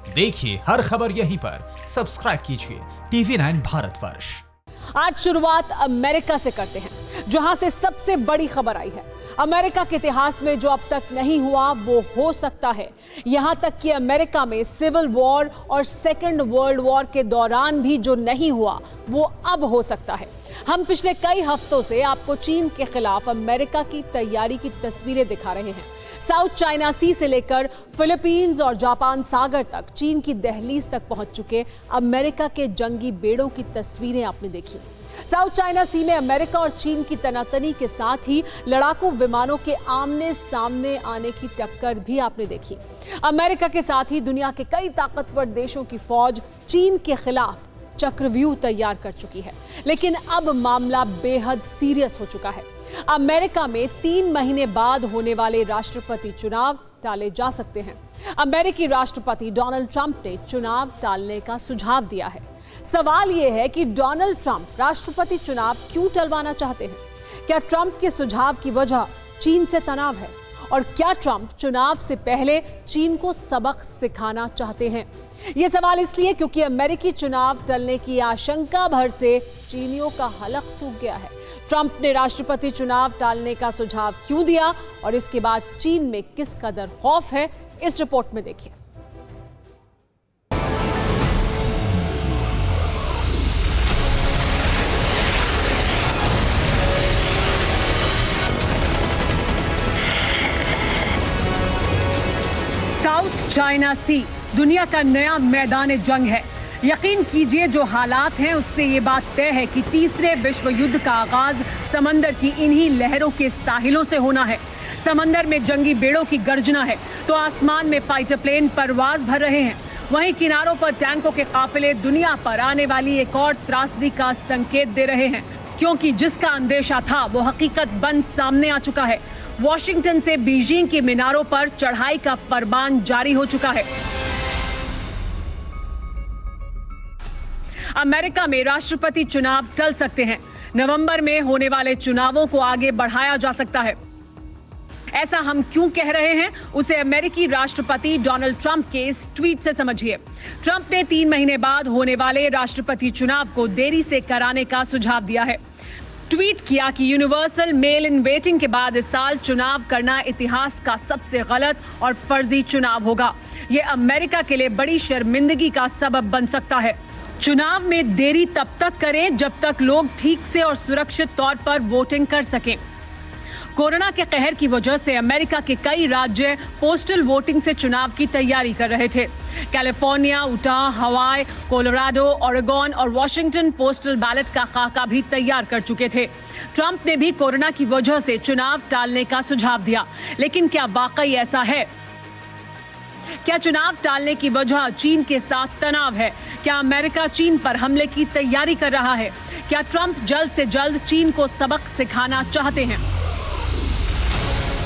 देखिए हर खबर यहीं पर, सब्सक्राइब कीजिए TV9 भारतवर्ष। आज शुरुआत अमेरिका से करते हैं, जहां से सबसे बड़ी खबर आई है। अमेरिका के इतिहास में जो अब तक नहीं हुआ वो हो सकता है। यहां तक कि अमेरिका में सिविल वॉर और सेकेंड वर्ल्ड वॉर के दौरान भी जो नहीं हुआ वो अब हो सकता है। हम पिछले कई हफ्तों से आपको चीन के खिलाफ अमेरिका की तैयारी की तस्वीरें दिखा रहे हैं। साउथ चाइना सी से लेकर फिलीपींस और जापान सागर तक चीन की दहलीज तक पहुंच चुके अमेरिका के जंगी बेड़ों की तस्वीरें आपने देखी। साउथ चाइना सी में अमेरिका और चीन की तनातनी के साथ ही लड़ाकू विमानों के आमने सामने आने की टक्कर भी आपने देखी। अमेरिका के साथ ही दुनिया के कई ताकतवर देशों की फौज चीन के खिलाफ चक्रव्यूह तैयार कर चुकी है। लेकिन अब मामला बेहद सीरियस हो चुका है। अमेरिका में 3 महीने बाद होने वाले राष्ट्रपति चुनाव टाले जा सकते हैं। अमेरिकी राष्ट्रपति डोनाल्ड ट्रंप ने चुनाव टालने का सुझाव दिया है। सवाल यह है कि डोनाल्ड ट्रंप राष्ट्रपति चुनाव क्यों टलवाना चाहते हैं? क्या ट्रंप के सुझाव की वजह चीन से तनाव है? और क्या ट्रंप चुनाव से पहले चीन को सबक सिखाना चाहते हैं? ये सवाल इसलिए क्योंकि अमेरिकी चुनाव टलने की आशंका भर से चीनियों का हलक सूख गया है। ट्रंप ने राष्ट्रपति चुनाव टालने का सुझाव क्यों दिया और इसके बाद चीन में किस कदर खौफ है, इस रिपोर्ट में देखिए। साउथ चाइना सी दुनिया का नया मैदान जंग है। यकीन कीजिए जो हालात हैं उससे ये बात तय है कि तीसरे विश्व युद्ध का आगाज समंदर की इन्हीं लहरों के साहिलों से होना है। समंदर में जंगी बेड़ों की गर्जना है तो आसमान में फाइटर प्लेन परवाज भर रहे हैं। वहीं किनारों पर टैंकों के काफिले दुनिया पर आने वाली एक और त्रासदी का संकेत दे रहे हैं, क्योंकि जिसका अंदेशा था वो हकीकत बन सामने आ चुका है। वॉशिंगटन से बीजिंग की मीनारों पर चढ़ाई का फरमान जारी हो चुका है। अमेरिका में राष्ट्रपति चुनाव टल सकते हैं। नवंबर में होने वाले चुनावों को आगे बढ़ाया जा सकता है। ऐसा हम क्यों कह रहे हैं, उसे अमेरिकी राष्ट्रपति डोनाल्ड ट्रंप के इस ट्वीट से समझिए। ट्रंप ने 3 महीने बाद होने वाले राष्ट्रपति चुनाव को देरी से कराने का सुझाव दिया है। ट्वीट किया कि यूनिवर्सल मेल इन वेटिंग के बाद इस साल चुनाव करना इतिहास का सबसे गलत और फर्जी चुनाव होगा। यह अमेरिका के लिए बड़ी शर्मिंदगी का सबब बन सकता है। चुनाव में देरी तब तक करें जब तक लोग ठीक से और सुरक्षित तौर पर वोटिंग कर सकें। कोरोना के कहर की वजह से अमेरिका के कई राज्य पोस्टल वोटिंग से चुनाव की तैयारी कर रहे थे। कैलिफोर्निया, उटाह, हवाई, कोलोराडो, ओरेगन और वॉशिंगटन पोस्टल बैलेट का खाका भी तैयार कर चुके थे। ट्रंप ने भी कोरोना की वजह से चुनाव टालने का सुझाव दिया, लेकिन क्या वाकई ऐसा है? क्या चुनाव टालने की वजह चीन के साथ तनाव है? क्या अमेरिका चीन पर हमले की तैयारी कर रहा है? क्या ट्रंप जल्द से जल्द चीन को सबक सिखाना चाहते हैं?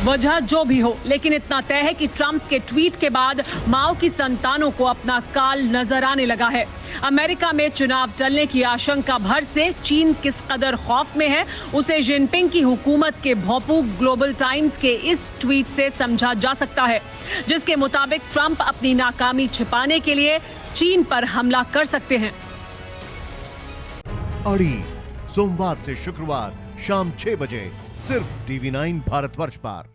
वजह जो भी हो, लेकिन इतना तय है कि ट्रंप के ट्वीट के बाद माओ की संतानों को अपना काल नजर आने लगा है। अमेरिका में चुनाव टलने की आशंका भर से चीन किस कदर खौफ में है, उसे जिनपिंग की हुकूमत के भोंपू ग्लोबल टाइम्स के इस ट्वीट से समझा जा सकता है, जिसके मुताबिक ट्रंप अपनी नाकामी छिपाने के लिए चीन पर हमला कर सकते हैं। अड़ी सोमवार से शुक्रवार शाम 6 बजे सिर्फ TV9 भारतवर्ष पर।